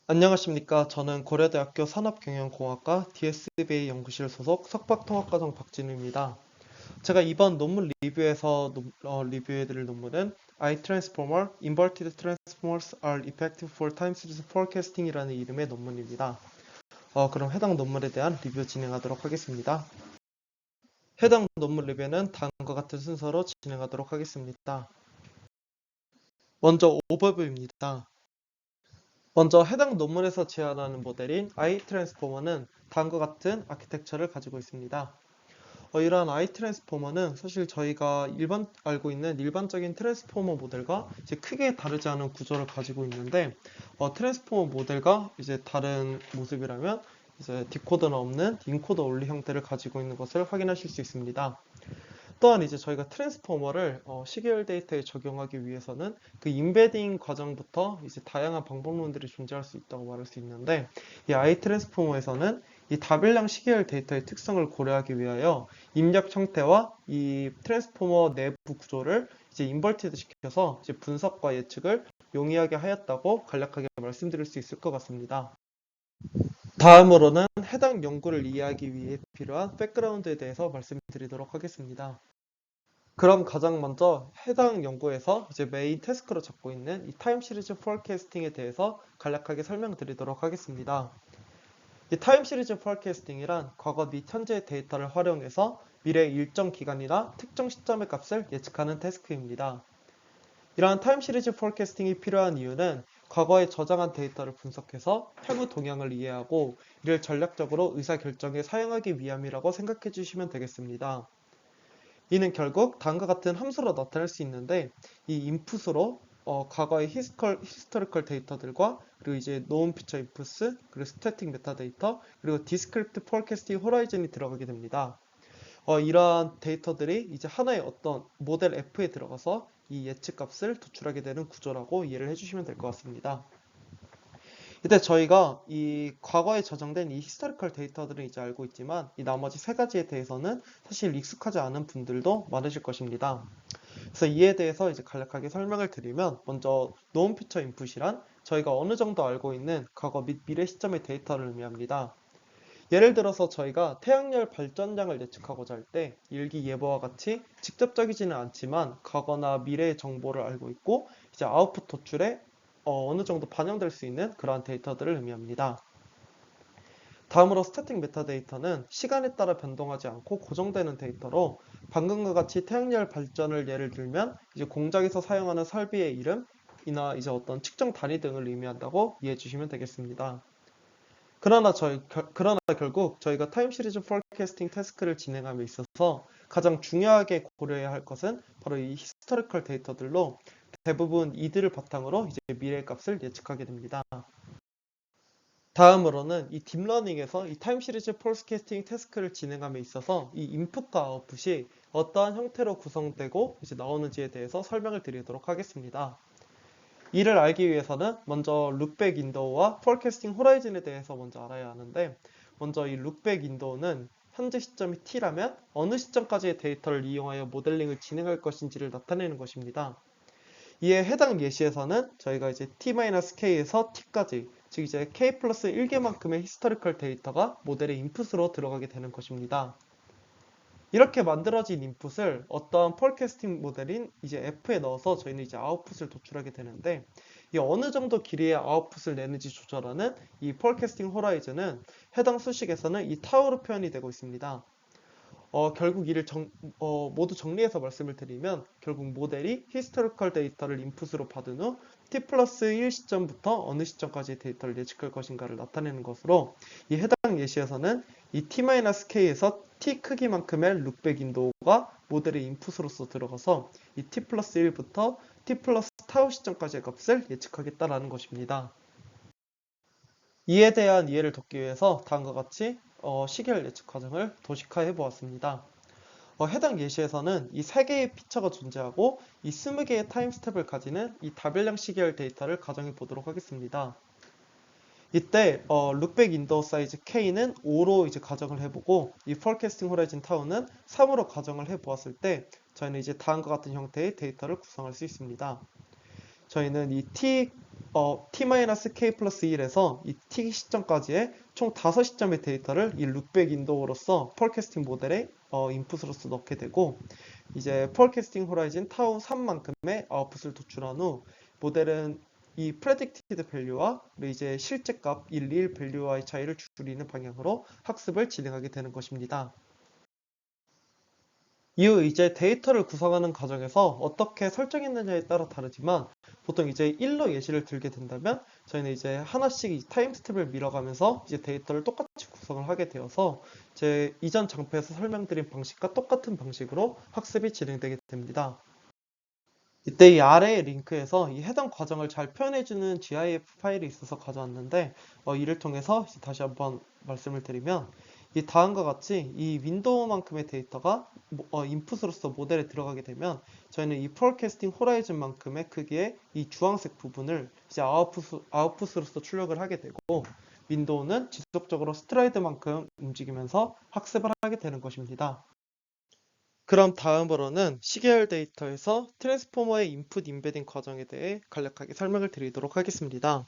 안녕하십니까. 저는 고려대학교 산업경영공학과 DSBA 연구실 소속 석박통합과정 박진우입니다. 제가 이번 논문 리뷰에서 리뷰해드릴 논문은 I Transformer, Inverted Transformers are Effective for Time Series Forecasting이라는 이름의 논문입니다. 그럼 해당 논문에 대한 리뷰 진행하도록 하겠습니다. 해당 논문 리뷰는 다음과 같은 순서로 진행하도록 하겠습니다. 먼저 오버뷰입니다. 먼저 해당 논문에서 제안하는 모델인 iTransformer는 다음과 같은 아키텍처를 가지고 있습니다. 이러한 iTransformer는 사실 저희가 알고 있는 일반적인 트랜스포머 모델과 이제 크게 다르지 않은 구조를 가지고 있는데, 트랜스포머 모델과 이제 다른 모습이라면 이제 디코더는 없는 인코더 온리 형태를 가지고 있는 것을 확인하실 수 있습니다. 또한 이제 저희가 트랜스포머를 시계열 데이터에 적용하기 위해서는 그 임베딩 과정부터 이제 다양한 방법론들이 존재할 수 있다고 말할 수 있는데, 이 i 트랜스포머에서는 이 다별량 시계열 데이터의 특성을 고려하기 위하여 입력 형태와 이 트랜스포머 내부 구조를 이제 인버티드 시켜서 이제 분석과 예측을 용이하게 하였다고 간략하게 말씀드릴 수 있을 것 같습니다. 다음으로는 해당 연구를 이해하기 위해 필요한 백그라운드에 대해서 말씀드리도록 하겠습니다. 그럼 가장 먼저 해당 연구에서 이제 메인 태스크로 잡고 있는 이 타임 시리즈 포캐스팅에 대해서 간략하게 설명드리도록 하겠습니다. 이 타임 시리즈 포캐스팅이란 과거 및 현재의 데이터를 활용해서 미래의 일정 기간이나 특정 시점의 값을 예측하는 태스크입니다. 이러한 타임 시리즈 포캐스팅이 필요한 이유는 과거에 저장한 데이터를 분석해서 향후 동향을 이해하고 이를 전략적으로 의사결정에 사용하기 위함이라고 생각해 주시면 되겠습니다. 이는 결국 다음과 같은 함수로 나타낼 수 있는데, 이 인풋으로 과거의 히스토리컬 데이터들과 그리고 이제 known feature inputs, 그리고 static metadata, 그리고 discrete forecasting horizon이 들어가게 됩니다. 이러한 데이터들이 이제 하나의 어떤 모델 F에 들어가서 이 예측값을 도출하게 되는 구조라고 이해를 해주시면 될 것 같습니다. 이때 저희가 이 과거에 저장된 이 히스토리컬 데이터들은 이제 알고 있지만, 이 나머지 세 가지에 대해서는 사실 익숙하지 않은 분들도 많으실 것입니다. 그래서 이에 대해서 이제 간략하게 설명을 드리면, 먼저 known feature input이란 저희가 어느 정도 알고 있는 과거 및 미래 시점의 데이터를 의미합니다. 예를 들어서 저희가 태양열 발전량을 예측하고자 할 때 일기예보와 같이 직접적이지는 않지만 과거나 미래의 정보를 알고 있고 이제 아웃풋 도출에 어느 정도 반영될 수 있는 그러한 데이터들을 의미합니다. 다음으로 스태틱 메타데이터는 시간에 따라 변동하지 않고 고정되는 데이터로, 방금과 같이 태양열 발전을 예를 들면 이제 공장에서 사용하는 설비의 이름이나 이제 어떤 측정 단위 등을 의미한다고 이해해 주시면 되겠습니다. 그러나 결국 저희가 타임 시리즈 포캐스팅 태스크를 진행함에 있어서 가장 중요하게 고려해야 할 것은 바로 이 히스토리컬 데이터들로, 대부분 이들을 바탕으로 이제 미래의 값을 예측하게 됩니다. 다음으로는 이 딥러닝에서 이 타임 시리즈 포캐스팅 태스크를 진행함에 있어서 이 인풋과 아웃풋이 어떠한 형태로 구성되고 이제 나오는지에 대해서 설명을 드리도록 하겠습니다. 이를 알기 위해서는 먼저 룩백 윈도우와 포캐스팅 호라이즌에 대해서 먼저 알아야 하는데, 먼저 이 룩백 윈도우는 현재 시점이 t라면 어느 시점까지의 데이터를 이용하여 모델링을 진행할 것인지를 나타내는 것입니다. 이에 해당 예시에서는 저희가 이제 t-k에서 t까지, 즉 이제 k 플러스 1개만큼의 히스토리컬 데이터가 모델의 인풋으로 들어가게 되는 것입니다. 이렇게 만들어진 인풋을 어떠한 포캐스팅 모델인 이제 F에 넣어서 저희는 이제 아웃풋을 도출하게 되는데, 이 어느 정도 길이의 아웃풋을 내는지 조절하는 이 포캐스팅 호라이즌은 해당 수식에서는 이 타우로 표현이 되고 있습니다. 결국 이를 모두 정리해서 말씀을 드리면, 결국 모델이 히스토리컬 데이터를 인풋으로 받은 후 t 플러스 1 시점부터 어느 시점까지의 데이터를 예측할 것인가를 나타내는 것으로, 이 해당 예시에서는 이 t-k에서 t 크기만큼의 룩백 윈도우가 모델의 인풋으로서 들어가서 이 t 플러스 1부터 t 플러스 타우 시점까지의 값을 예측하겠다라는 것입니다. 이에 대한 이해를 돕기 위해서 다음과 같이 시계열 예측 과정을 도식화해 보았습니다. 해당 예시에서는 이 3개의 피처가 존재하고 이 20개의 타임 스텝을 가지는 이 다별량 시계열 데이터를 가정해 보도록 하겠습니다. 이때 룩백 윈도우 사이즈 K는 5로 이제 가정을 해보고, 이 포캐스팅 호라이즌 타우는 3으로 가정을 해보았을 때 저희는 이제 다음과 같은 형태의 데이터를 구성할 수 있습니다. 저희는 이 T t-k 플러스 1에서 이 t 시점까지의 총 5시점의 데이터를 이 룩백 윈도우로서 폴캐스팅 모델에 인풋으로서 넣게 되고, 이제 폴캐스팅 호라이즌 타우 3만큼의 아웃풋을 도출한 후 모델은 이 predicted value와 그리고 이제 실제 값 1, 2, 1 밸류와의 차이를 줄이는 방향으로 학습을 진행하게 되는 것입니다. 이후 이제 데이터를 구성하는 과정에서 어떻게 설정했느냐에 따라 다르지만, 보통 이제 1로 예시를 들게 된다면 저희는 이제 하나씩 이 타임스텝을 밀어가면서 이제 데이터를 똑같이 구성을 하게 되어서 제 이전 장표에서 설명드린 방식과 똑같은 방식으로 학습이 진행되게 됩니다. 이때 이 아래의 링크에서 이 해당 과정을 잘 표현해주는 GIF 파일이 있어서 가져왔는데, 이를 통해서 이제 다시 한번 말씀을 드리면, 이 다음과 같이 이 윈도우만큼의 데이터가 인풋으로서 모델에 들어가게 되면 저희는 이 포캐스팅 호라이즌만큼의 크기의 이 주황색 부분을 이제 아웃풋으로서 출력을 하게 되고, 윈도우는 지속적으로 스트라이드만큼 움직이면서 학습을 하게 되는 것입니다. 그럼 다음으로는 시계열 데이터에서 트랜스포머의 인풋 인베딩 과정에 대해 간략하게 설명을 드리도록 하겠습니다.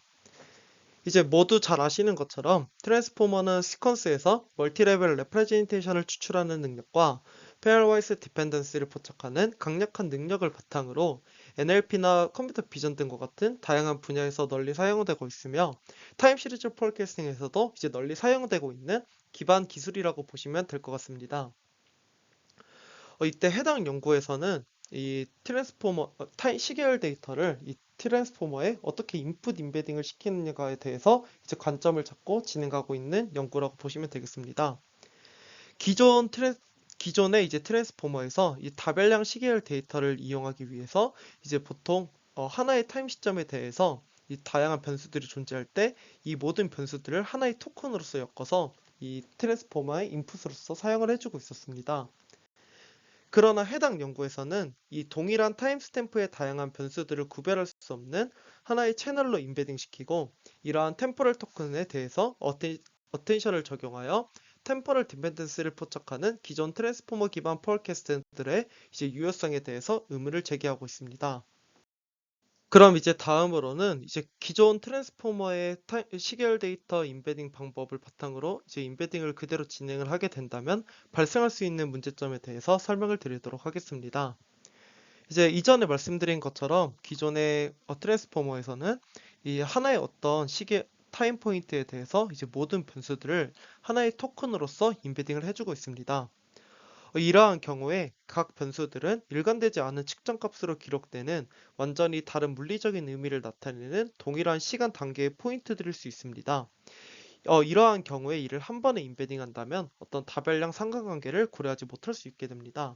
이제 모두 잘 아시는 것처럼 트랜스포머는 시퀀스에서 멀티레벨 레프레젠테이션을 추출하는 능력과 페어와이스 디펜던스를 포착하는 강력한 능력을 바탕으로 NLP나 컴퓨터 비전 등과 같은 다양한 분야에서 널리 사용되고 있으며, 타임 시리즈 포캐스팅에서도 이제 널리 사용되고 있는 기반 기술이라고 보시면 될 것 같습니다. 이때 해당 연구에서는 이 트랜스포머, 시계열 데이터를 이 트랜스포머에 어떻게 인풋 인베딩을 시키느냐에 대해서 이제 관점을 잡고 진행하고 있는 연구라고 보시면 되겠습니다. 기존 기존의 이제 트랜스포머에서 이 다별량 시계열 데이터를 이용하기 위해서 이제 보통 하나의 타임 시점에 대해서 이 다양한 변수들이 존재할 때 이 모든 변수들을 하나의 토큰으로서 엮어서 이 트랜스포머의 인풋으로서 사용을 해주고 있었습니다. 그러나 해당 연구에서는 이 동일한 타임스탬프의 다양한 변수들을 구별할 수 없는 하나의 채널로 인베딩시키고, 이러한 템포럴 토큰에 대해서 어텐션을 적용하여 템포럴 디펜던스를 포착하는 기존 트랜스포머 기반 포캐스트들의 이제 유효성에 대해서 의문을 제기하고 있습니다. 그럼 이제 다음으로는 이제 기존 트랜스포머의 시계열 데이터 인베딩 방법을 바탕으로 이제 인베딩을 그대로 진행을 하게 된다면 발생할 수 있는 문제점에 대해서 설명을 드리도록 하겠습니다. 이제 이전에 말씀드린 것처럼 기존의 트랜스포머에서는 이 하나의 어떤 시계 타임 포인트에 대해서 이제 모든 변수들을 하나의 토큰으로서 인베딩을 해주고 있습니다. 이러한 경우에 각 변수들은 일관되지 않은 측정값으로 기록되는 완전히 다른 물리적인 의미를 나타내는 동일한 시간 단계의 포인트들일 수 있습니다. 이러한 경우에 이를 한 번에 인베딩한다면 어떤 다별량 상관관계를 고려하지 못할 수 있게 됩니다.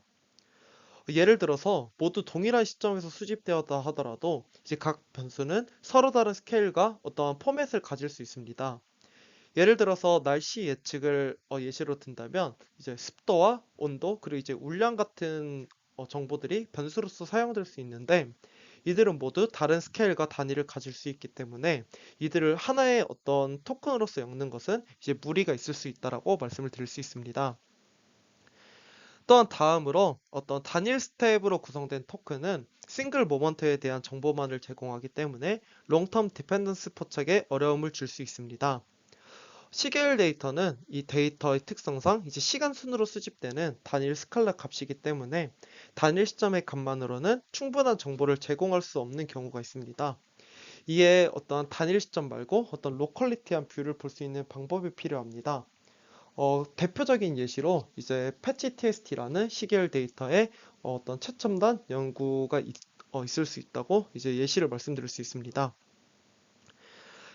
예를 들어서 모두 동일한 시점에서 수집되었다 하더라도 이제 각 변수는 서로 다른 스케일과 어떠한 포맷을 가질 수 있습니다. 예를 들어서 날씨 예측을 예시로 든다면 이제 습도와 온도 그리고 이제 울량 같은 정보들이 변수로서 사용될 수 있는데, 이들은 모두 다른 스케일과 단위를 가질 수 있기 때문에 이들을 하나의 어떤 토큰으로서 엮는 것은 이제 무리가 있을 수 있다라고 말씀을 드릴 수 있습니다. 또한 다음으로 어떤 단일 스텝으로 구성된 토큰은 싱글 모먼트에 대한 정보만을 제공하기 때문에 롱텀 디펜던스 포착에 어려움을 줄 수 있습니다. 시계열 데이터는 이 데이터의 특성상 이제 시간 순으로 수집되는 단일 스칼라 값이기 때문에 단일 시점의 값만으로는 충분한 정보를 제공할 수 없는 경우가 있습니다. 이에 어떤 단일 시점 말고 어떤 로컬리티한 뷰를 볼 수 있는 방법이 필요합니다. 대표적인 예시로 이제 패치TST라는 시계열 데이터에 어떤 최첨단 연구가 있을 수 있다고 이제 예시를 말씀드릴 수 있습니다.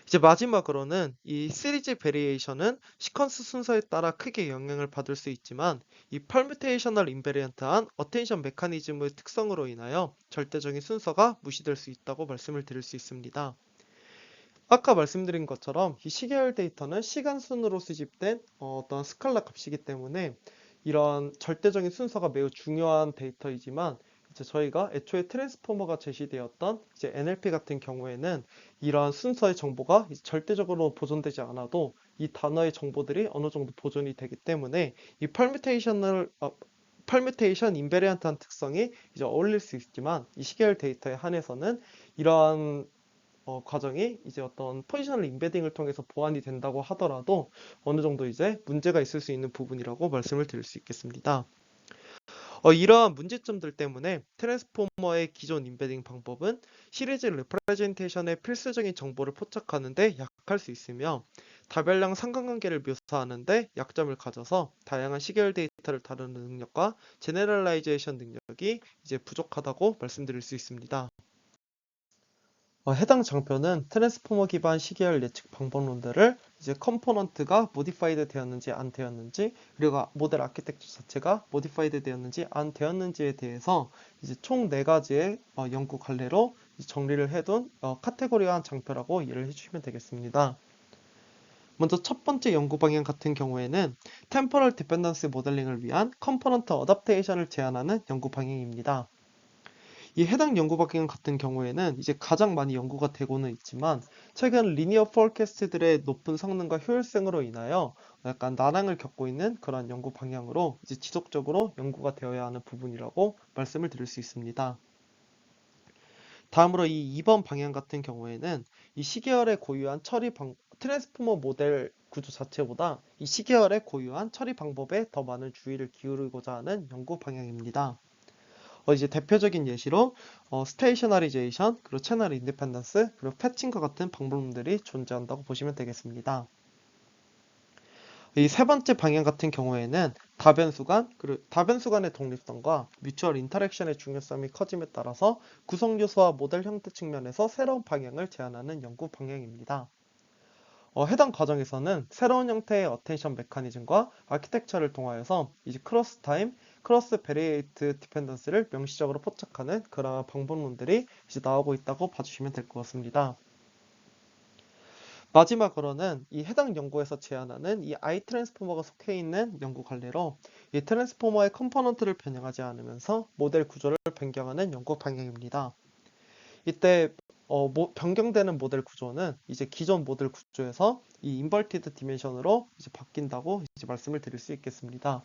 이제 마지막으로는 이 시리즈 베리에이션은 시퀀스 순서에 따라 크게 영향을 받을 수 있지만, 이 퍼뮤테이셔널 인베리언트한 어텐션 메커니즘의 특성으로 인하여 절대적인 순서가 무시될 수 있다고 말씀을 드릴 수 있습니다. 아까 말씀드린 것처럼 이 시계열 데이터는 시간 순으로 수집된 어떤 스칼라 값이기 때문에 이런 절대적인 순서가 매우 중요한 데이터이지만, 이제 저희가 애초에 트랜스포머가 제시되었던 이제 NLP 같은 경우에는 이러한 순서의 정보가 이제 절대적으로 보존되지 않아도 이 단어의 정보들이 어느 정도 보존이 되기 때문에 이 펄뮤테이션 인베리언트한 특성이 이제 어울릴 수 있지만, 이 시계열 데이터에 한해서는 이러한 과정이 이제 어떤 포지셔널 임베딩을 통해서 보완이 된다고 하더라도 어느 정도 이제 문제가 있을 수 있는 부분이라고 말씀을 드릴 수 있겠습니다. 이러한 문제점들 때문에 트랜스포머의 기존 임베딩 방법은 시리즈 레프레젠테이션의 필수적인 정보를 포착하는 데 약할 수 있으며 다별량 상관관계를 묘사하는 데 약점을 가져서 다양한 시계열 데이터를 다루는 능력과 제너럴라이제이션 능력이 이제 부족하다고 말씀드릴 수 있습니다. 해당 장표는 트랜스포머 기반 시계열 예측 방법론들을 이제 컴포넌트가 모디파이드 되었는지 안 되었는지, 그리고 모델 아키텍처 자체가 모디파이드 되었는지 안 되었는지에 대해서 이제 총 4가지의 연구 관례로 정리를 해둔 카테고리화한 장표라고 이해를 해주시면 되겠습니다. 먼저 첫 번째 연구 방향 같은 경우에는 템포럴 디펜던스 모델링을 위한 컴포넌트 어댑테이션을 제안하는 연구 방향입니다. 이 해당 연구 방향 같은 경우에는 이제 가장 많이 연구가 되고는 있지만 최근 리니어 포캐스트들의 높은 성능과 효율성으로 인하여 약간 난항을 겪고 있는 그런 연구 방향으로 이제 지속적으로 연구가 되어야 하는 부분이라고 말씀을 드릴 수 있습니다. 다음으로 이 2번 방향 같은 경우에는 이 시계열의 고유한 트랜스포머 모델 구조 자체보다 이 시계열의 고유한 처리 방법에 더 많은 주의를 기울이고자 하는 연구 방향입니다. 이제 대표적인 예시로 스테이셔너리제이션, 그리고 채널 인디펜던스, 그리고 패칭과 같은 방법론들이 존재한다고 보시면 되겠습니다. 이 세 번째 방향 같은 경우에는 다변수간, 그리고 다변수간의 독립성과 뮤추얼 인터랙션의 중요성이 커짐에 따라서 구성 요소와 모델 형태 측면에서 새로운 방향을 제안하는 연구 방향입니다. 해당 과정에서는 새로운 형태의 어텐션 메커니즘과 아키텍처를 통하여서 이제 크로스 타임, 크로스 베리에이트 디펜던스를 명시적으로 포착하는 그러한 방법론들이 이제 나오고 있다고 봐주시면 될 것 같습니다. 마지막으로는 이 해당 연구에서 제안하는 이 I 트랜스포머가 속해 있는 연구 관례로 이 트랜스포머의 컴포넌트를 변형하지 않으면서 모델 구조를 변경하는 연구 방향입니다. 이때 변경되는 모델 구조는 이제 기존 모델 구조에서 이 인버티드 디멘션으로 이제 바뀐다고 이제 말씀을 드릴 수 있겠습니다.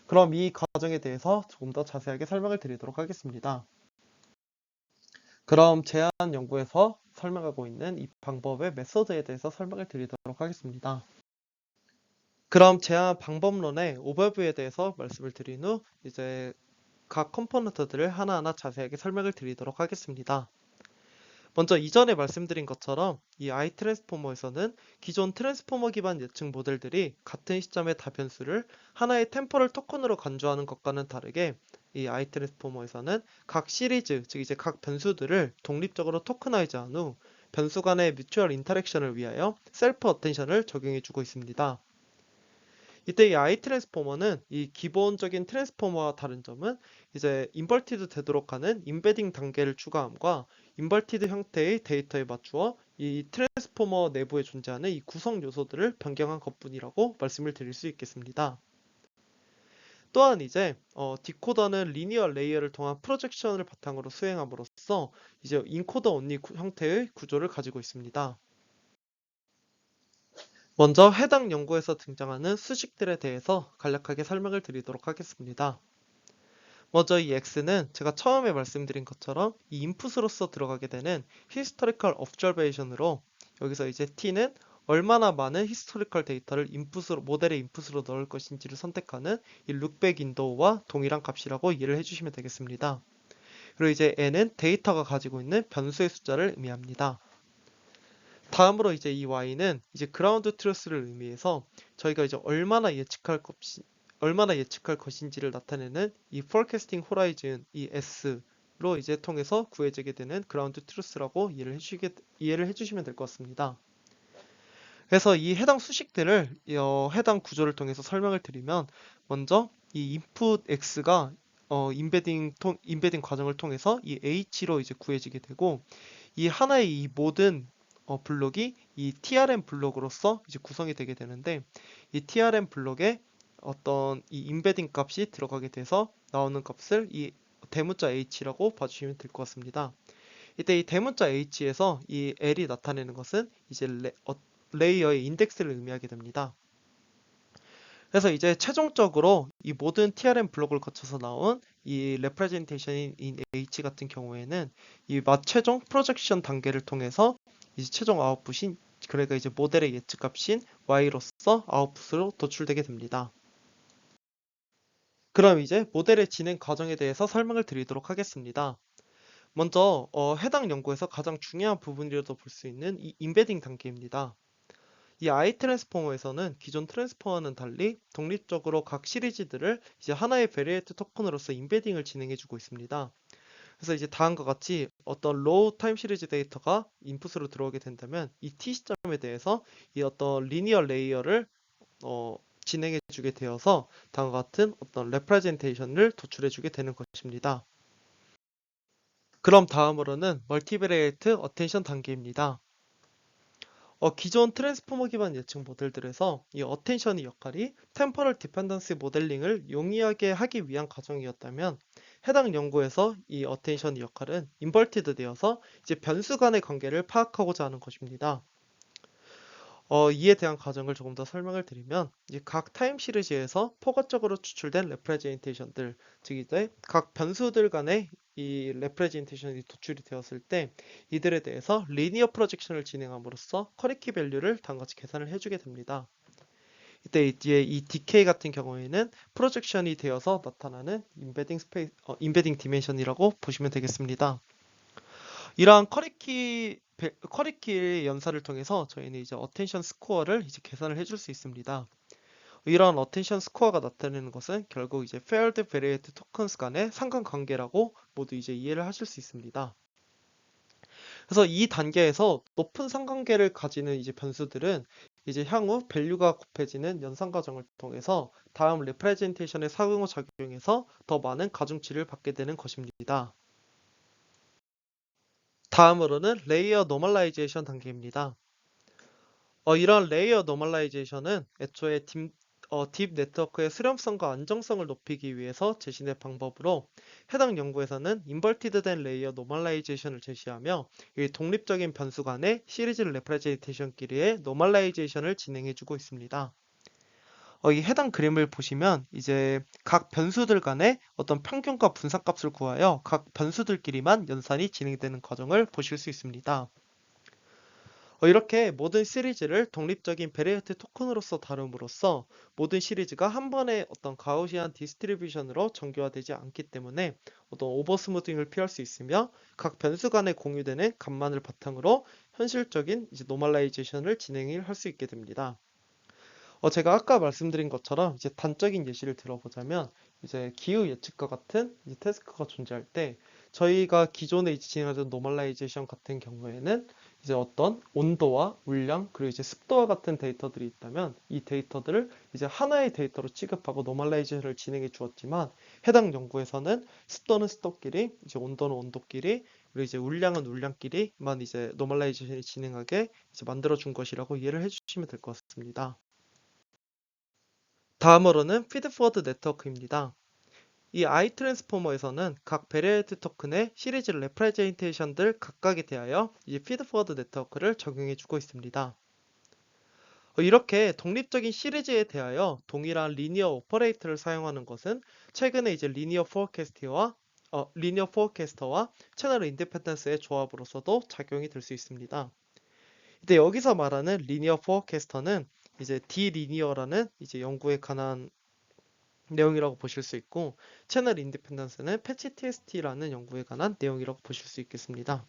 그럼 이 과정에 대해서 조금 더 자세하게 설명을 드리도록 하겠습니다. 그럼 제안 연구에서 설명하고 있는 이 방법의 메소드에 대해서 설명을 드리도록 하겠습니다. 그럼 제안 방법론의 오버뷰에 대해서 말씀을 드린 후 이제 각 컴포넌트들을 하나하나 자세하게 설명을 드리도록 하겠습니다. 먼저 이전에 말씀드린 것처럼 이 I 트랜스포머에서는 기존 트랜스포머 기반 예측 모델들이 같은 시점의 다변수를 하나의 템포럴 토큰으로 간주하는 것과는 다르게 이 I 트랜스포머에서는 각 시리즈, 즉 이제 각 변수들을 독립적으로 토큰화이즈한 후 변수 간의 뮤추얼 인터랙션을 위하여 셀프 어텐션을 적용해주고 있습니다. 이때 이 I 트랜스포머는 이 기본적인 트랜스포머와 다른 점은 이제 인버티드 되도록 하는 임베딩 단계를 추가함과 인버티드 형태의 데이터에 맞추어 이 트랜스포머 내부에 존재하는 이 구성 요소들을 변경한 것뿐이라고 말씀을 드릴 수 있겠습니다. 또한 이제 디코더는 리니어 레이어를 통한 프로젝션을 바탕으로 수행함으로써 이제 인코더 온리 형태의 구조를 가지고 있습니다. 먼저 해당 연구에서 등장하는 수식들에 대해서 간략하게 설명을 드리도록 하겠습니다. 먼저 이 X는 제가 처음에 말씀드린 것처럼 이 인풋으로서 들어가게 되는 historical observation으로 여기서 이제 T는 얼마나 많은 히스토리컬 데이터를 모델의 인풋으로 넣을 것인지를 선택하는 이 룩백 윈도우와 동일한 값이라고 이해를 해주시면 되겠습니다. 그리고 이제 N은 데이터가 가지고 있는 변수의 숫자를 의미합니다. 다음으로 이제 이 Y는 이제 그라운드 트루스를 의미해서 저희가 이제 얼마나 예측할 것인지를 나타내는 이 forecasting horizon 이 S로 이제 통해서 구해지게 되는 그라운드 트루스라고 이해를 해주시면 될 것 같습니다. 그래서 이 해당 수식들을 해당 구조를 통해서 설명을 드리면 먼저 이 input X가 인베딩 과정을 통해서 이 H로 이제 구해지게 되고 이 하나의 이 모든 블록이 이 TRM 블록으로서 이제 구성이 되게 되는데 이 TRM 블록에 어떤 이 인베딩 값이 들어가게 돼서 나오는 값을 이 대문자 H라고 봐주시면 될 것 같습니다. 이때 이 대문자 H에서 이 L이 나타내는 것은 이제 레이어의 인덱스를 의미하게 됩니다. 그래서 이제 최종적으로 이 모든 TRM 블록을 거쳐서 나온 이 representation in H 같은 경우에는 이 최종 프로젝션 단계를 통해서 이제 최종 아웃풋인, 그러니까 이제 모델의 예측값인 Y로서 아웃풋으로 도출되게 됩니다. 그럼 이제 모델의 진행 과정에 대해서 설명을 드리도록 하겠습니다. 먼저 해당 연구에서 가장 중요한 부분이라도 볼 수 있는 이 임베딩 단계입니다. 이 I 트랜스포머에서는 기존 트랜스포머와는 달리 독립적으로 각 시리즈들을 이제 하나의 베리에이트 토큰으로서 임베딩을 진행해주고 있습니다. 그래서 이제 다음과 같이 어떤 로우 타임 시리즈 데이터가 인풋으로 들어오게 된다면 이 T 시점에 대해서 이 어떤 리니어 레이어를 진행해주게 되어서 다음과 같은 어떤 레프레젠테이션을 도출해주게 되는 것입니다. 그럼 다음으로는 멀티베리에이트 어텐션 단계입니다. 기존 트랜스포머 기반 예측 모델들에서 이 어텐션의 역할이 템포럴 디펜던시 모델링을 용이하게 하기 위한 과정이었다면 해당 연구에서 이 어텐션의 역할은 인버티드 되어서 이제 변수 간의 관계를 파악하고자 하는 것입니다. 이에 대한 과정을 조금 더 설명을 드리면 이제 각 타임 시리즈에서 포괄적으로 추출된 레프레젠테이션들, 즉 이제 각 변수들 간의 이 레프레젠테이션이 도출이 되었을 때 이들에 대해서 리니어 프로젝션을 진행함으로써 커리키 밸류를 다음과 같이 계산을 해주게 됩니다. 이때 이제 이 DK 같은 경우에는 프로젝션이 되어서 나타나는 임베딩 디멘션이라고 보시면 되겠습니다. 이러한 커리키 연산을 통해서 저희는 이제 어텐션 스코어를 이제 계산을 해줄 수 있습니다. 이러한 어텐션 스코어가 나타내는 것은 결국 이제 paired variate tokens 간의 상관관계라고 모두 이제 이해를 하실 수 있습니다. 그래서 이 단계에서 높은 상관관계를 가지는 이제 변수들은 이제 향후 밸류가 곱해지는 연산 과정을 통해서 다음 레프레젠테이션의 상호작용에서 더 많은 가중치를 받게 되는 것입니다. 다음으로는 레이어 노멀라이제이션 단계입니다. 이런 레이어 노멀라이제이션은 애초에 딥 네트워크의 수렴성과 안정성을 높이기 위해서 제시된 방법으로 해당 연구에서는 인버티드 된 레이어 노멀라이제이션을 제시하며 이 독립적인 변수 간의 시리즈 레프레젠테이션끼리의 노멀라이제이션을 진행해주고 있습니다. 이 해당 그림을 보시면 이제 각 변수들 간의 어떤 평균과 분산값을 구하여 각 변수들끼리만 연산이 진행되는 과정을 보실 수 있습니다. 이렇게 모든 시리즈를 독립적인 베리에이트 토큰으로서 다룸으로써 모든 시리즈가 한 번의 어떤 가우시안 디스트리뷰션으로 정교화되지 않기 때문에 어떤 오버스무딩을 피할 수 있으며 각 변수 간에 공유되는 값만을 바탕으로 현실적인 이제 노멀라이제이션을 진행을 할 수 있게 됩니다. 제가 아까 말씀드린 것처럼 이제 단적인 예시를 들어보자면 이제 기후 예측과 같은 이제 태스크가 존재할 때 저희가 기존에 이제 진행하던 노멀라이제이션 같은 경우에는 이제 어떤 온도와 물량 그리고 이제 습도와 같은 데이터들이 있다면 이 데이터들을 이제 하나의 데이터로 취급하고 노멀라이제이션을 진행해 주었지만 해당 연구에서는 습도는 습도끼리 이제 온도는 온도끼리 그리고 이제 울량은 울량끼리만 이제 노멀라이제이션이 진행하게 이제 만들어 준 것이라고 이해를 해주시면 될 것 같습니다. 다음으로는 피드포워드 네트워크입니다. 이 I 트랜스포머에서는 각 베리에이트 토큰의 시리즈 레프레젠테이션들 각각에 대하여 이 피드포워드 네트워크를 적용해주고 있습니다. 이렇게 독립적인 시리즈에 대하여 동일한 리니어 오퍼레이터를 사용하는 것은 최근에 이제 리니어 포어캐스터와 채널 인디펜던스의 조합으로서도 작용이 될 수 있습니다. 이때 여기서 말하는 리니어 포어캐스터는 이제 디리니어라는 이제 연구에 관한 내용이라고 보실 수 있고 채널 인디펜던스는 패치 TST라는 연구에 관한 내용이라고 보실 수 있겠습니다.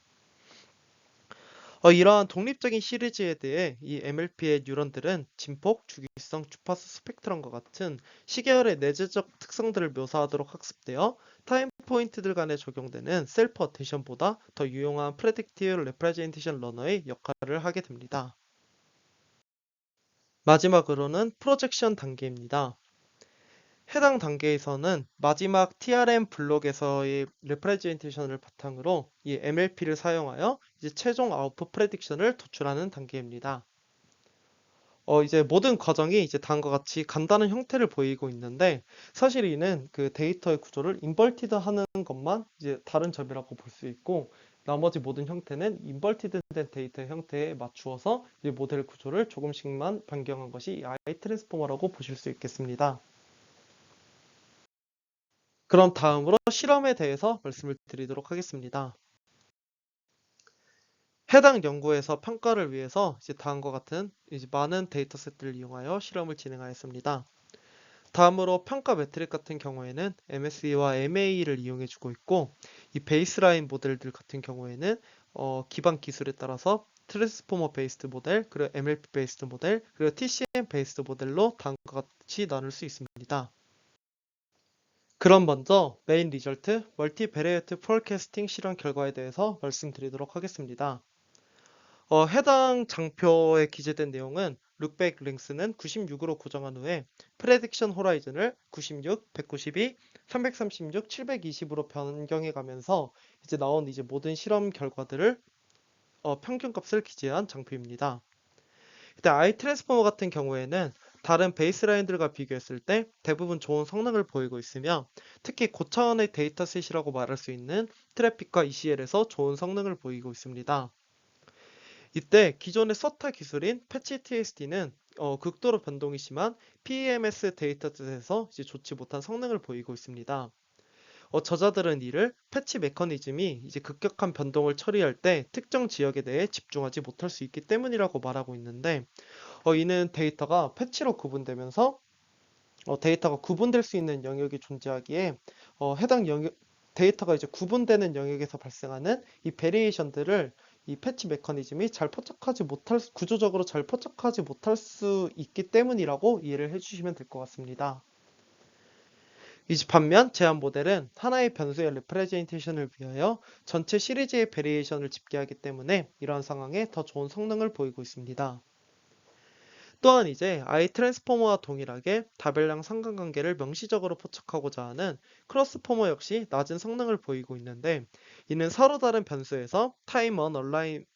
이러한 독립적인 시리즈에 대해 이 MLP의 뉴런들은 진폭, 주기성, 주파수 스펙트럼과 같은 시계열의 내재적 특성들을 묘사하도록 학습되어 타임 포인트들 간에 적용되는 셀프 어텐션보다 더 유용한 프레딕티브 레프레젠테이션 러너의 역할을 하게 됩니다. 마지막으로는 프로젝션 단계입니다. 해당 단계에서는 마지막 TRM 블록에서의 레프레젠테이션을 바탕으로 이 MLP를 사용하여 이제 최종 아웃풋 프레딕션을 도출하는 단계입니다. 이제 모든 과정이 이제 다음과 같이 간단한 형태를 보이고 있는데 사실 이는 그 데이터의 구조를 인버티드 하는 것만 이제 다른 점이라고 볼 수 있고 나머지 모든 형태는 인버티드 된 데이터 형태에 맞추어서 이 모델 구조를 조금씩만 변경한 것이 이 I 트랜스포머라고 보실 수 있겠습니다. 그럼 다음으로 실험에 대해서 말씀을 드리도록 하겠습니다. 해당 연구에서 평가를 위해서 이제 다음과 같은 이제 많은 데이터셋들을 이용하여 실험을 진행하였습니다. 다음으로 평가 매트릭 같은 경우에는 MSE와 MA를 이용해 주고 있고, 이 베이스라인 모델들 같은 경우에는 기반 기술에 따라서 트랜스포머 베이스드 모델, 그리고 MLP 베이스드 모델, 그리고 TCM 베이스드 모델로 다음과 같이 나눌 수 있습니다. 그럼 먼저 메인 리절트 멀티베리에이트 포캐스팅 실험 결과에 대해서 말씀드리도록 하겠습니다. 해당 장표에 기재된 내용은 룩백 랭스는 96으로 고정한 후에 프레딕션 호라이즌을 96, 192, 336, 720으로 변경해 가면서 이제 나온 이제 모든 실험 결과들을 평균값을 기재한 장표입니다. 이때 I 트랜스포머 같은 경우에는 다른 베이스라인들과 비교했을 때 대부분 좋은 성능을 보이고 있으며, 특히 고차원의 데이터셋이라고 말할 수 있는 트래픽과 ECL에서 좋은 성능을 보이고 있습니다. 이때 기존의 서타 기술인 패치 TSD는 극도로 변동이 심한 PEMS 데이터셋에서 이제 좋지 못한 성능을 보이고 있습니다. 저자들은 이를 패치 메커니즘이 이제 급격한 변동을 처리할 때 특정 지역에 대해 집중하지 못할 수 있기 때문이라고 말하고 있는데, 이는 데이터가 패치로 구분되면서 데이터가 구분될 수 있는 영역이 존재하기에 해당 영역 데이터가 이제 구분되는 영역에서 발생하는 이 베리에이션들을 이 패치 메커니즘이 잘 포착하지 못할 구조적으로 잘 포착하지 못할 수 있기 때문이라고 이해를 해주시면 될 것 같습니다. 이제 반면 제한 모델은 하나의 변수의 레프레젠테이션을 위하여 전체 시리즈의 베리에이션을 집계하기 때문에 이러한 상황에 더 좋은 성능을 보이고 있습니다. 또한 이제 I 트랜스포머와 동일하게 다별량 상관관계를 명시적으로 포착하고자 하는 크로스포머 역시 낮은 성능을 보이고 있는데, 이는 서로 다른 변수에서 타임 언얼라인드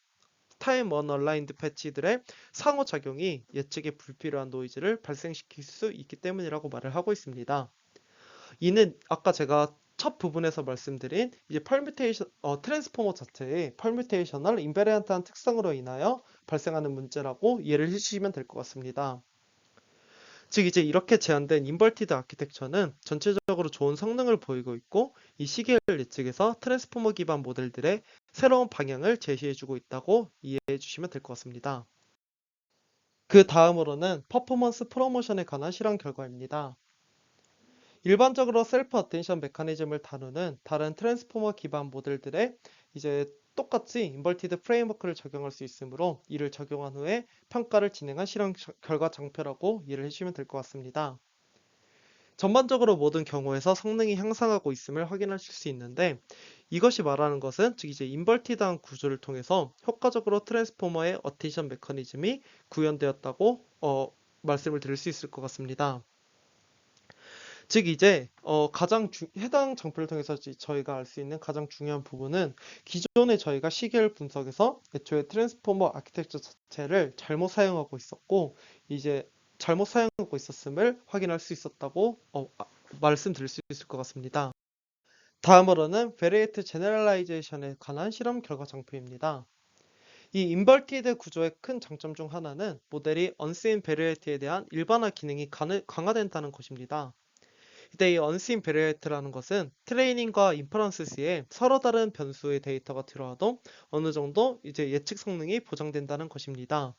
패치들의 상호작용이 예측에 불필요한 노이즈를 발생시킬 수 있기 때문이라고 말을 하고 있습니다. 이는 아까 제가 첫 부분에서 말씀드린 이제 트랜스포머 자체의 펄뮤테이셔널 인베리언트한 특성으로 인하여 발생하는 문제라고 이해를 해주시면 될 것 같습니다. 즉 이제 이렇게 제한된 인버티드 아키텍처는 전체적으로 좋은 성능을 보이고 있고, 이 시계열 예측에서 트랜스포머 기반 모델들의 새로운 방향을 제시해주고 있다고 이해해 주시면 될 것 같습니다. 그 다음으로는 퍼포먼스 프로모션에 관한 실험 결과입니다. 일반적으로 셀프 어텐션 메커니즘을 다루는 다른 트랜스포머 기반 모델들의 이제 똑같이 인버티드 프레임워크를 적용할 수 있으므로 이를 적용한 후에 평가를 진행한 실험 결과 장표라고 이해를 해주시면 될 것 같습니다. 전반적으로 모든 경우에서 성능이 향상하고 있음을 확인하실 수 있는데, 이것이 말하는 것은 즉 이제 인버티드한 구조를 통해서 효과적으로 트랜스포머의 어텐션 메커니즘이 구현되었다고 말씀을 드릴 수 있을 것 같습니다. 즉 이제 해당 장표를 통해서 저희가 알 수 있는 가장 중요한 부분은, 기존에 저희가 시계열 분석에서 애초에 트랜스포머 아키텍처 자체를 잘못 사용하고 있었고, 이제 잘못 사용하고 있었음을 확인할 수 있었다고 말씀드릴 수 있을 것 같습니다. 다음으로는 베리에이트 제너럴라이제이션에 관한 실험 결과 장표입니다. 이 인버티드 구조의 큰 장점 중 하나는 모델이 언세인 베리에이트에 대한 일반화 기능이 강화된다는 것입니다. 이때 이 언스인 베리에이트라는 것은 트레이닝과 인퍼런스 시에 서로 다른 변수의 데이터가 들어와도 어느 정도 이제 예측 성능이 보장된다는 것입니다.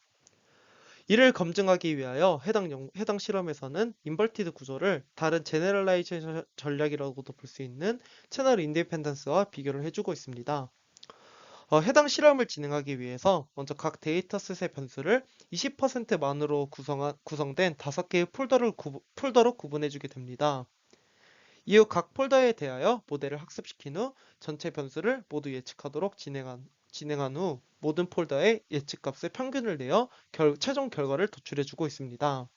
이를 검증하기 위하여 해당 실험에서는 인버티드 구조를 다른 제네럴라이제이션 전략이라고도 볼 수 있는 채널 인디펜던스와 비교를 해주고 있습니다. 해당 실험을 진행하기 위해서 먼저 각 데이터셋의 변수를 20%만으로 구성된 5개의 폴더로 구분해주게 됩니다. 이후 각 폴더에 대하여 모델을 학습시킨 후 전체 변수를 모두 예측하도록 진행한 후 모든 폴더의 예측값의 평균을 내어 최종 결과를 도출해주고 있습니다.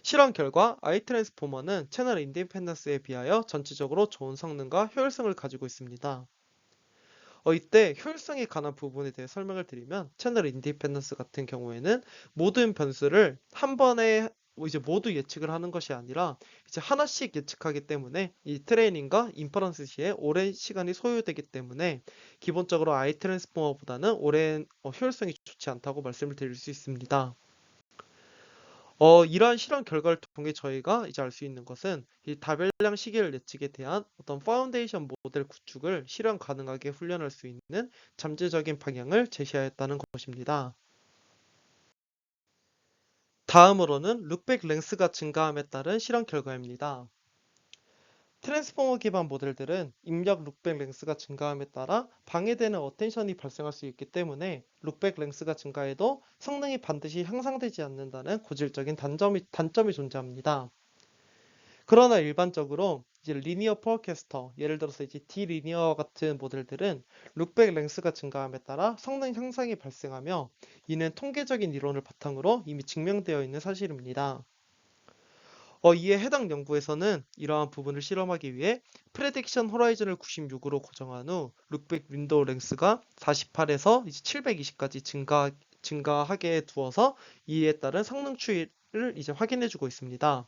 실험 결과 I 트랜스포머는 채널 인디펜던스에 비하여 전체적으로 좋은 성능과 효율성을 가지고 있습니다. 이때 효율성에 관한 부분에 대해 설명을 드리면, 채널 인디펜던스 같은 경우에는 모든 변수를 한 번에 이제 모두 예측을 하는 것이 아니라 이제 하나씩 예측하기 때문에 이 트레이닝과 인퍼런스 시에 오랜 시간이 소요되기 때문에 기본적으로 아이 트랜스포머보다는 오랜 효율성이 좋지 않다고 말씀을 드릴 수 있습니다. 이러한 실험 결과를 통해 저희가 이제 알 수 있는 것은 이 다별량 시계열 예측에 대한 어떤 파운데이션 모델 구축을 실현 가능하게 훈련할 수 있는 잠재적인 방향을 제시하였다는 것입니다. 다음으로는 룩백 랭스가 증가함에 따른 실험 결과입니다. 트랜스포머 기반 모델들은 입력 룩백 랭스가 증가함에 따라 방해되는 어텐션이 발생할 수 있기 때문에 룩백 랭스가 증가해도 성능이 반드시 향상되지 않는다는 고질적인 단점이 존재합니다. 그러나 일반적으로 이제 리니어 포어캐스터, 예를 들어서 이제 디리니어 같은 모델들은 룩백 랭스가 증가함에 따라 성능 향상이 발생하며 이는 통계적인 이론을 바탕으로 이미 증명되어 있는 사실입니다. 이에 해당 연구에서는 이러한 부분을 실험하기 위해 프레딕션 호라이즌을 96으로 고정한 후 룩백 윈도우 랭스가 48에서 이제 720까지 증가하게 두어서 이에 따른 성능 추이를 이제 확인해주고 있습니다.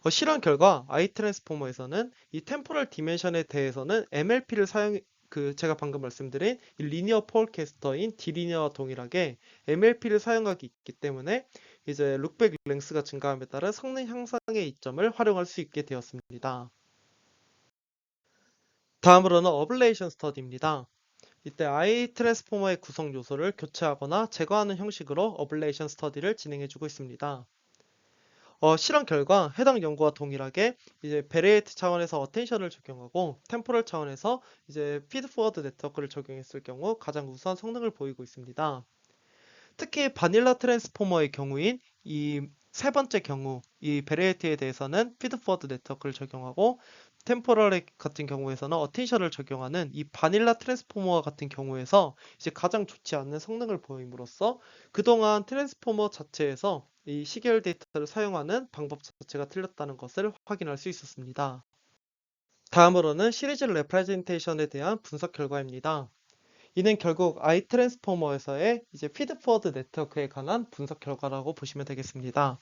실험 결과 아이 트랜스포머에서는 이 템포럴 디멘션에 대해서는 MLP를 제가 방금 말씀드린 이 리니어 포어캐스터인 디리니어와 동일하게 MLP를 사용하기 있기 때문에 이제 룩백 랭스가 증가함에 따른 성능 향상의 이점을 활용할 수 있게 되었습니다. 다음으로는 어블레이션 스터디입니다. 이때 아이 트랜스포머의 구성 요소를 교체하거나 제거하는 형식으로 어블레이션 스터디를 진행해주고 있습니다. 실험 결과 해당 연구와 동일하게 이제 베레이트 차원에서 어텐션을 적용하고 템포럴 차원에서 이제 피드포워드 네트워크를 적용했을 경우 가장 우수한 성능을 보이고 있습니다. 특히 바닐라 트랜스포머의 경우인 이 세 번째 경우 이 베레이트에 대해서는 피드포워드 네트워크를 적용하고 템포럴 같은 경우에서는 어텐션을 적용하는 이 바닐라 트랜스포머와 같은 경우에서 이제 가장 좋지 않은 성능을 보임으로써 그동안 트랜스포머 자체에서 이 시계열 데이터를 사용하는 방법 자체가 틀렸다는 것을 확인할 수 있었습니다. 다음으로는 시리즈 레프레젠테이션에 대한 분석 결과입니다. 이는 결국 아이 트랜스포머에서의 이제 피드포워드 네트워크에 관한 분석 결과라고 보시면 되겠습니다.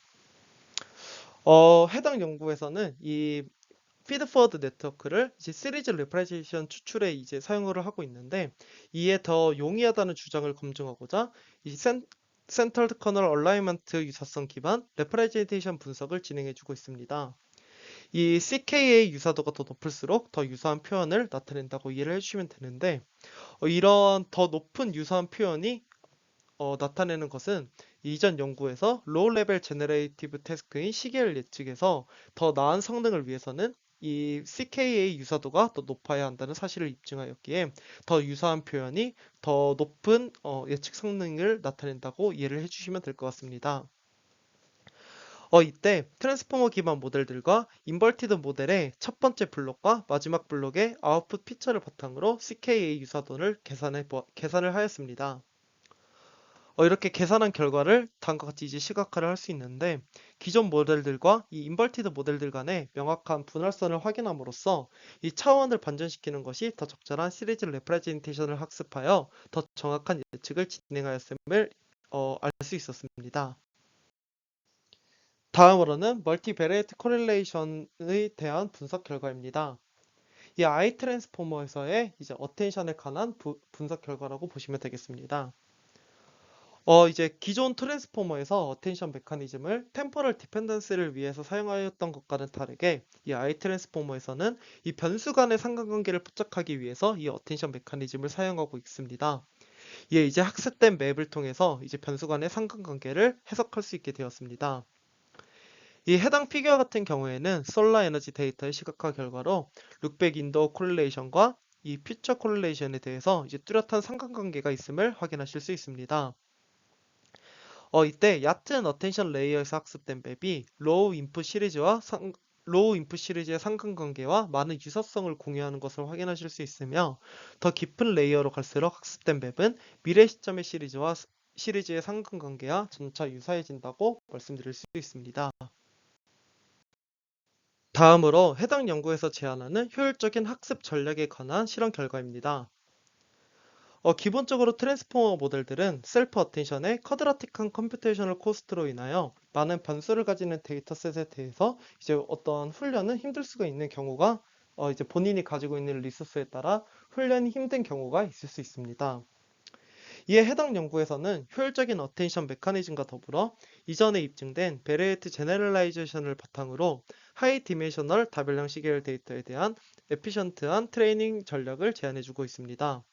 해당 연구에서는 이 피드포워드 네트워크를 이제 시리즈 레프레젠테이션 추출에 이제 사용을 하고 있는데 이에 더 용이하다는 주장을 검증하고자 이 센터드 커널 얼라이먼트 유사성 기반 레프레젠테이션 분석을 진행해주고 있습니다. 이 CKA 유사도가 더 높을수록 더 유사한 표현을 나타낸다고 이해를 해주시면 되는데 이런 더 높은 유사한 표현이 나타내는 것은 이전 연구에서 로우 레벨 제너레이티브 태스크인 시계열 예측에서 더 나은 성능을 위해서는 이 CKA 유사도가 더 높아야 한다는 사실을 입증하였기에 더 유사한 표현이 더 높은 예측 성능을 나타낸다고 이해를 해주시면 될 것 같습니다. 이때 트랜스포머 기반 모델들과 인버티드 모델의 첫 번째 블록과 마지막 블록의 아웃풋 피처를 바탕으로 CKA 유사도를 계산을 하였습니다. 이렇게 계산한 결과를 다음과 같이 이제 시각화를 할 수 있는데 기존 모델들과 이 인버티드 모델들 간의 명확한 분할선을 확인함으로써 이 차원을 반전시키는 것이 더 적절한 시리즈 레프레젠테이션을 학습하여 더 정확한 예측을 진행하였음을 알 수 있었습니다. 다음으로는 멀티베리에이트 코릴레이션에 대한 분석 결과입니다. 이 아이 트랜스포머에서의 이제 어텐션에 관한 분석 결과라고 보시면 되겠습니다. 이제 기존 트랜스포머에서 어텐션 메커니즘을 템포럴 디펜던스를 위해서 사용하였던 것과는 다르게 이 아이 트랜스포머에서는 이 변수 간의 상관관계를 포착하기 위해서 이 어텐션 메커니즘을 사용하고 있습니다. 이에 이제 학습된 맵을 통해서 이제 변수 간의 상관관계를 해석할 수 있게 되었습니다. 이 해당 피규어 같은 경우에는 솔라 에너지 데이터의 시각화 결과로 룩백 인도어 콜레이션과 이 퓨처 콜레이션에 대해서 이제 뚜렷한 상관관계가 있음을 확인하실 수 있습니다. 이때 얕은 어텐션 레이어에서 학습된 맵이 로우 인풋 시리즈의 상관관계와 많은 유사성을 공유하는 것을 확인하실 수 있으며 더 깊은 레이어로 갈수록 학습된 맵은 미래 시점의 시리즈의 상관관계와 점차 유사해진다고 말씀드릴 수 있습니다. 다음으로 해당 연구에서 제안하는 효율적인 학습 전략에 관한 실험 결과입니다. 기본적으로 트랜스포머 모델들은 셀프 어텐션의 쿼드라틱한 컴퓨테이셔널 코스트로 인하여 많은 변수를 가지는 데이터셋에 대해서 이제 어떤 훈련은 힘들 수가 있는 경우가 이제 본인이 가지고 있는 리소스에 따라 훈련이 힘든 경우가 있을 수 있습니다. 이에 해당 연구에서는 효율적인 어텐션 메커니즘과 더불어 이전에 입증된 베레이트 제너럴라이제이션을 바탕으로 하이 디멘셔널 다별량 시계열 데이터에 대한 에피션트한 트레이닝 전략을 제안해주고 있습니다.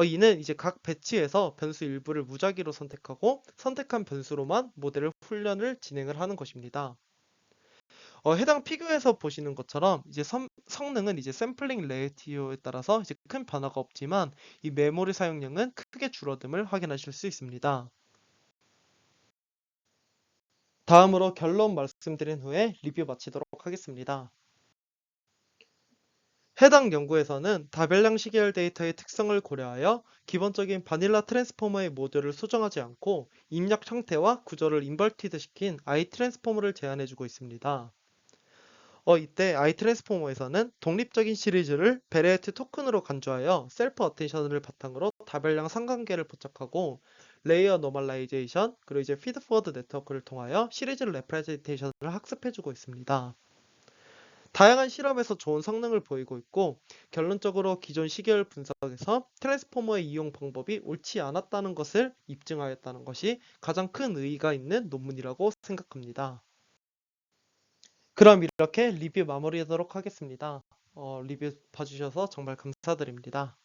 이는 이제 각 배치에서 변수 일부를 무작위로 선택하고 선택한 변수로만 모델을 훈련을 진행을 하는 것입니다. 해당 피규어에서 보시는 것처럼 이제 성능은 이제 샘플링 레이티오에 따라서 이제 큰 변화가 없지만 이 메모리 사용량은 크게 줄어듦을 확인하실 수 있습니다. 다음으로 결론 말씀드린 후에 리뷰 마치도록 하겠습니다. 해당 연구에서는 다별량 시계열 데이터의 특성을 고려하여 기본적인 바닐라 트랜스포머의 모듈을 수정하지 않고 입력 형태와 구조를 인버티드 시킨 I 트랜스포머를 제안해주고 있습니다. 이때 I 트랜스포머에서는 독립적인 시리즈를 베레이트 토큰으로 간주하여 셀프 어텐션을 바탕으로 다별량 상관계를 포착하고 레이어 노멀라이제이션 그리고 이제 피드포워드 네트워크를 통하여 시리즈 레프레젠테이션을 학습해주고 있습니다. 다양한 실험에서 좋은 성능을 보이고 있고 결론적으로 기존 시계열 분석에서 트랜스포머의 이용 방법이 옳지 않았다는 것을 입증하였다는 것이 가장 큰 의의가 있는 논문이라고 생각합니다. 그럼 이렇게 리뷰 마무리하도록 하겠습니다. 리뷰 봐주셔서 정말 감사드립니다.